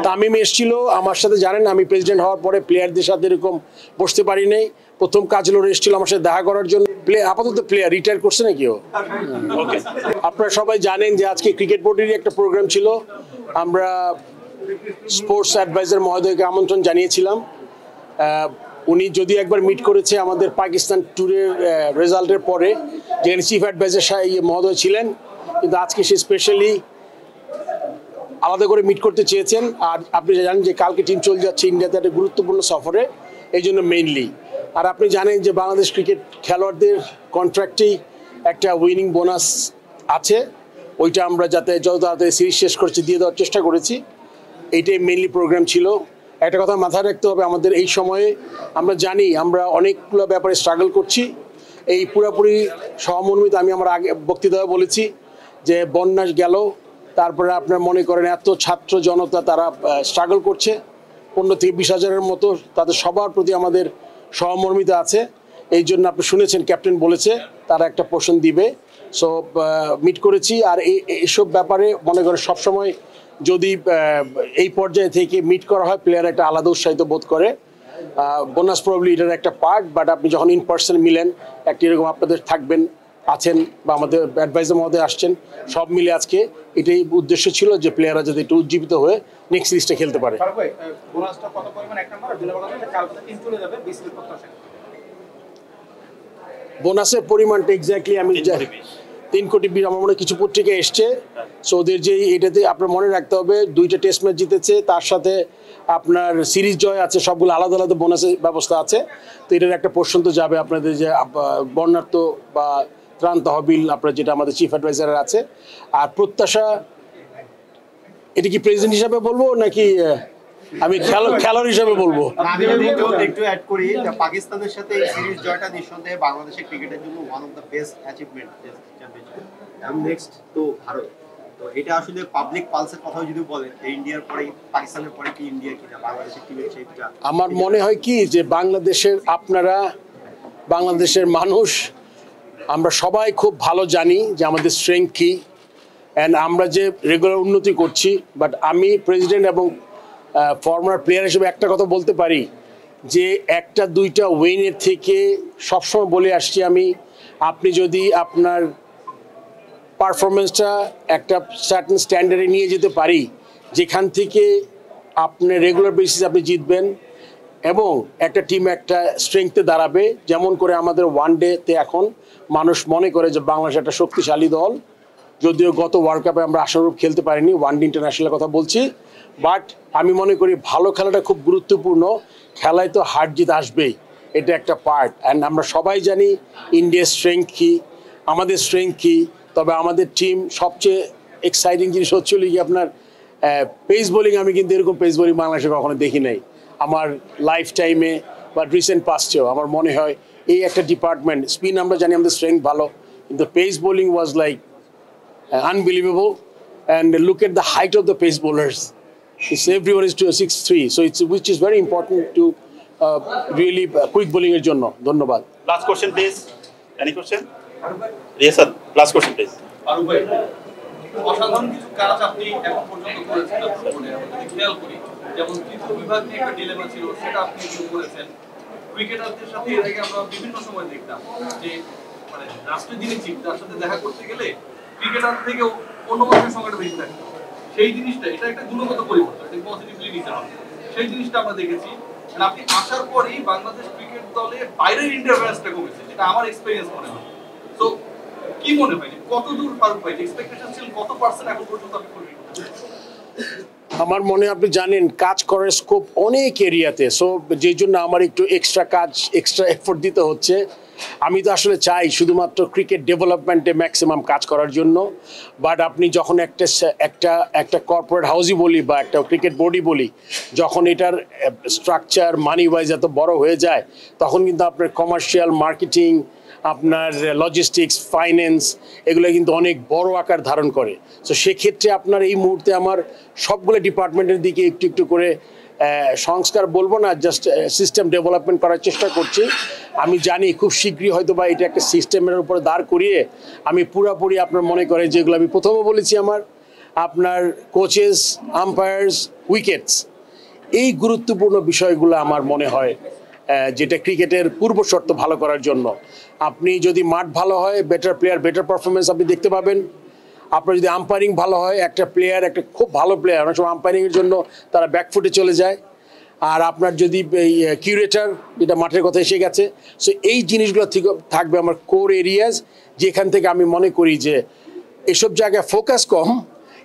তামিম এসেছিল আমার সাথে, জানেন আমি প্রেসিডেন্ট হওয়ার পরে প্লেয়ারদের সাথে এরকম বসতে পারি নাই। প্রথম কাজ হলো এসেছিল আমার সাথে দেখা করার জন্য। আপাতত প্লেয়ার রিটায়ার করছে নাকি ও? ওকে, আপনারা সবাই জানেন যে আজকে ক্রিকেট বোর্ডেরই একটা প্রোগ্রাম ছিল। আমরা স্পোর্টস অ্যাডভাইজার মহোদয়কে আমন্ত্রণ জানিয়েছিলাম। উনি যদি একবার মিট করেছে আমাদের পাকিস্তান ট্যুরের রেজাল্টের পরে, যেখানে চিফ অ্যাডভাইজার মহোদয় ছিলেন, কিন্তু আজকে সে স্পেশালি আলাদা করে মিট করতে চেয়েছেন। আর আপনি জানেন যে কালকে টিম চলে যাচ্ছে ইন্ডিয়াতে একটা গুরুত্বপূর্ণ সফরে, এই জন্য মেইনলি। আর আপনি জানেন যে বাংলাদেশ ক্রিকেট খেলোয়াড়দের কন্ট্রাক্টেই একটা উইনিং বোনাস আছে, ওইটা আমরা যাতে যত তাড়াতাড়ি সিরিজ শেষ করছি দিয়ে দেওয়ার চেষ্টা করেছি। এইটাই মেইনলি প্রোগ্রাম ছিল। একটা কথা মাথায় রাখতে হবে, আমাদের এই সময়ে আমরা জানি আমরা অনেকগুলো ব্যাপারে স্ট্রাগল করছি। এই পুরোপুরি সহমর্মিত আমি আমার আগে বক্তৃতায় বলেছি যে বন্যা গেল, তারপরে আপনার মনে করেন এত ছাত্র জনতা তারা স্ট্রাগল করছে, 15 থেকে 20 হাজারের মতো, তাদের সবার প্রতি আমাদের সহমর্মিতা আছে। এই জন্য আপনি শুনেছেন ক্যাপ্টেন বলেছে তারা একটা পোর্শন দিবে। সো মিট করেছি। আর এইসব ব্যাপারে মনে করেন সবসময় যদি এই পর্যায়ে থেকে মিট করা হয়, প্লেয়ার একটা আলাদা উৎসাহিত বোধ করে। বোনাস প্রবলি এটার একটা পার্ট, বাট আপনি যখন ইন পার্সন মিলেন একটা এরকম আপনাদের থাকবেন, আছেন বা আমাদের অ্যাডভাইজার মহোদয় আসছেন, সব মিলে আজকে এটাই উদ্দেশ্য ছিল যে প্লেয়াররা যাতে একটু উজ্জীবিত হয়ে নেক্সট সিরিজটা খেলতে পারে। বোনাসের পরিমাণটা এক্স্যাক্টলি আমি 3 কোটি 20 আমার মনে কিছু পত্রিকা এসছে। সো ওদের যে এটাতে আপনার মনে রাখতে হবে 2টা টেস্ট ম্যাচ জিতেছে, তার সাথে আপনার সিরিজ জয় আছে, সবগুলো আলাদা আলাদা বোনাসের ব্যবস্থা আছে। তো এটার একটা পোর্শন তো যাবে আপনাদের যে বন্যার্থ বা ত্রাণ তহবিল, আপনার যেটা আমাদের চিফ অ্যাডভাইজারের আছে। আর প্রত্যাশা, এটা কি প্রেসিডেন্ট হিসাবে বলবো নাকি আমি খেলোয়াড় হিসাবে বলবো? একটু অ্যাড করি, পাকিস্তানের সাথে এই সিরিজ জয়টা নিঃসন্দেহে বাংলাদেশের ক্রিকেটের জন্য one of the best achievement championship. এবং নেক্সট তো ভারত। তো এটা আসলে পাবলিক পালসের কথা যদি বলেন, ইন্ডিয়ার পরে পাকিস্তানের পরে কি ইন্ডিয়া কিনা বাংলাদেশের টিমের শেপটা? আমার মনে হয় কি যে বাংলাদেশের আপনারা, বাংলাদেশের মানুষ, আমরা সবাই খুব ভালো জানি যে আমাদের স্ট্রেংথ কী অ্যান্ড আমরা যে রেগুলার উন্নতি করছি। বাট আমি প্রেসিডেন্ট এবং ফর্মার প্লেয়ার হিসেবে একটা কথা বলতে পারি যে 1-2টা উইনের থেকে সবসময় বলে আসছি আমি, আপনি যদি আপনার পারফরমেন্সটা একটা সার্টেন স্ট্যান্ডার্ডে নিয়ে যেতে পারি, যেখান থেকে আপনি রেগুলার বেসিস আপনি জিতবেন এবং একটা টিম একটা স্ট্রেংথে দাঁড়াবে। যেমন করে আমাদের ওয়ান ডেতে এখন মানুষ মনে করে যে বাংলাদেশ একটা শক্তিশালী দল, যদিও গত ওয়ার্ল্ড কাপে আমরা আশানুরূপ খেলতে পারিনি, ওয়ান ডে ইন্টারন্যাশনালের কথা বলছি। বাট আমি মনে করি ভালো খেলাটা খুব গুরুত্বপূর্ণ। খেলায় তো হার জিত আসবেই, এটা একটা পার্ট। অ্যান্ড আমরা সবাই জানি ইন্ডিয়ার স্ট্রেংথ কী, আমাদের স্ট্রেংথ কী। তবে আমাদের টিম সবচেয়ে এক্সাইটিং জিনিস হচ্ছিল কি আপনার পেস বোলিং। আমি কিন্তু এরকম পেস বোলিং বাংলাদেশে কখনো দেখি নাই আমার লাইফ টাইমে বা রিসেন্ট পাস্টেও। আমার মনে হয় এই একটা ডিপার্টমেন্ট, স্পিন আমরা জানি আমাদের স্ট্রেংথ ভালো, কিন্তু pace bowling was like unbelievable. And look at the height of the pace bowlers. Everyone is to a 6'3", so which is very important to really quick bowling এর জন্য। ধন্যবাদ। Last question please. Any question? Yes sir. Last question please. অসাধারণ কিছু কাজ আপনি এখন পর্যন্ত করেছেন জীবনে, আমরা যদি খেয়াল করি, যেমন তৃতীয় বিভাগ নিয়ে একটা ডিলেমা ছিল, সেটা আপনি করেছেন। ক্রিকেটারদের সাথে এর আগে আমরা বিভিন্ন সময় দেখতাম যে মানে রাষ্ট্রীয় যিনি চিফ, তার সাথে দেখা করতে গেলে ক্রিকেটার থেকেও অন্য মানুষের সংখ্যাটা বেশি থাকে। সেই জিনিসটা, এটা একটা গুণগত পরিবর্তন, এটা পজিটিভলি নিতে হবে। সেই জিনিসটা আমরা দেখেছি। আপনি আসার পরেই বাংলাদেশ ক্রিকেট দলে বাইরের ইন্টারফারেন্সটা কমেছে, যেটা আমার এক্সপেরিয়েন্স মনে হয়। তো কি মনে হয় কতদূর ফারুক ভাই এক্সপেকটেশন ছিল, কত পার্সেন্ট এখন পর্যন্ত আপনি করবেন? আমার মনে আপনি জানেন কাজ করার স্কোপ অনেক এরিয়াতে। সো যেই জন্য আমার একটু এক্সট্রা এফোর্ট দিতে হচ্ছে। আমি তো আসলে চাই শুধুমাত্র ক্রিকেট ডেভেলপমেন্টে ম্যাক্সিমাম কাজ করার জন্য। বাট আপনি যখন একটা কর্পোরেট হাউসই বলি বা একটা ক্রিকেট বোর্ডই বলি, যখন এটার স্ট্রাকচার মানি ওয়াইজ এত বড় হয়ে যায়, তখন কিন্তু আপনার কমার্শিয়াল, মার্কেটিং, আপনার লজিস্টিক্স, ফাইন্যান্স, এগুলো কিন্তু অনেক বড় আকার ধারণ করে। সো সেক্ষেত্রে আপনার এই মুহূর্তে আমার সবগুলো ডিপার্টমেন্টের দিকে একটু একটু করে সংস্কার বলবো না, জাস্ট সিস্টেম ডেভেলপমেন্ট করার চেষ্টা করছি। আমি জানি খুব শীঘ্রই হয়তো বা এটা একটা সিস্টেমের উপরে দাঁড় করিয়ে আমি পুরোপুরি আপনার মনে করে যেগুলো আমি প্রথমে বলেছি, আমার আপনার কোচেস, আম্পায়ার্স, উইকেটস, এই গুরুত্বপূর্ণ বিষয়গুলো আমার মনে হয় যেটা ক্রিকেটের পূর্ব শর্ত ভালো করার জন্য। আপনি যদি মাঠ ভালো হয়, বেটার প্লেয়ার বেটার পারফরমেন্স আপনি দেখতে পাবেন। আপনার যদি আম্পায়ারিং ভালো হয়, একটা প্লেয়ার একটা খুব ভালো প্লেয়ার অনেক সময় আম্পায়ারিংয়ের জন্য তারা ব্যাকফুটে চলে যায়। আর আপনার যদি এই কিউরেটার, যেটা মাঠের কথা এসে গেছে, সো এই জিনিসগুলো থেকে থাকবে আমার কোর এরিয়াজ, যেখান থেকে আমি মনে করি যে এসব জায়গায় ফোকাস কম,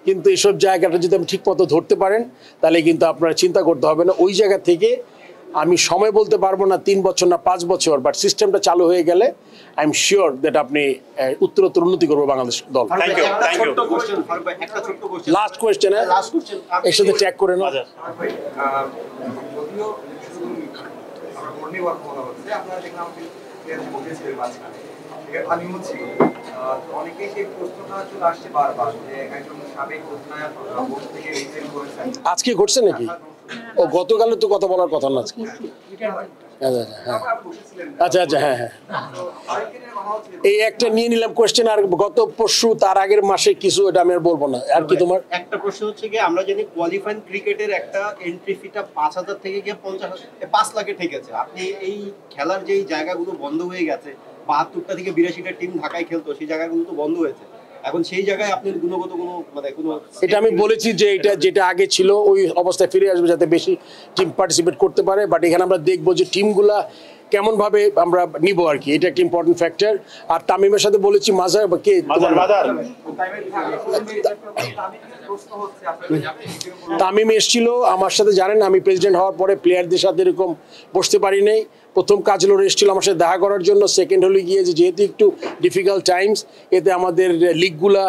কিন্তু এসব জায়গাটা যদি আপনি ঠিকমতো ধরতে পারেন তাহলে কিন্তু আপনার চিন্তা করতে হবে না। ওই জায়গা থেকে আমি সময় বলতে পারবো না 3 বছর না 5 বছর, বাট সিস্টেমটা চালু হয়ে গেলে আই এম শিওর দ্যাট আপনি উত্তরোত্তর উন্নতি করবো বাংলাদেশ দল। Thank you, thank you. একটা ছোট্ট question, last question, last question এর সাথে ট্যাগ করে নাও। আচ্ছা, যদিও শুধু আমরা মর্নিং ওয়াক বলা হচ্ছে, আপনারা দেখলাম যে বসেছিলেন মাঝখানে, সেখানে আমিও ছিল। তো অনেকেই সেই প্রশ্নটা চলে আসছে বারবার যে একজন সাবেক অধিনায়ক বোর্ড থেকে রিজাইন করেছেন। আজকে ঘটছে নাকি? ও গতকালে তো কথা বলার কথা না আজকে। আচ্ছা আচ্ছা, হ্যাঁ হ্যাঁ, এই একটা নিয়ে নিলাম কোয়েশ্চেন। আর গত পরশু তার আগের মাসে কিছু, এটা আমি আর বলবো না। আর কি তোমার? একটা প্রশ্ন হচ্ছে কি, আমরা জানি কোয়ালিফাইং ক্রিকেটের একটা এন্ট্রি ফিটা 5,000 থেকে গিয়ে 5 লাখে ঠেকেছে। আপনি এই খেলার যেই জায়গাগুলো বন্ধ হয়ে গেছে, 72টা থেকে 82টা টিম ঢাকায় খেলতো, সেই জায়গাগুলো তো বন্ধ হয়েছে। এখন সেই জায়গায় আপনি গুণগত কোনো মানে কোনো, এটা আমি বলেছি যে এটা যেটা আগে ছিল ওই অবস্থায় ফিরে আসবে, যাতে বেশি টিম পার্টিসিপেট করতে পারে। বাট এখানে আমরা দেখবো যে টিমগুলা কেমনভাবে আমরা নিব আর কি, এটা একটা ইম্পর্টেন্ট ফ্যাক্টর। আর তামিমের সাথে বলেছি মাজার বা কে মাদার মাদার তামিম এসেছিল আমার সাথে, জানেন আমি প্রেসিডেন্ট হওয়ার পরে প্লেয়ারদের সাথে এরকম বসতে পারি নাই। প্রথম কাজ হলো এসেছিল আমার সাথে দেখা করার জন্য। সেকেন্ড হলো গিয়ে যে যেহেতু একটু ডিফিকাল্ট টাইমস, এতে আমাদের লিগগুলা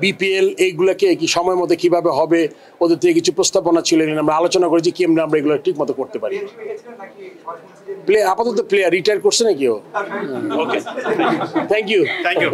বিপিএল এইগুলোকে কি সময় মতো কীভাবে হবে, ওদের থেকে কিছু প্রস্তাবনা ছিল, আমরা আলোচনা করেছি কি আমরা এগুলো ঠিক মতো করতে পারি। আপাতত প্লেয়ার রিটায়ার করছে নাকি ও? Okay, thank you. Thank you.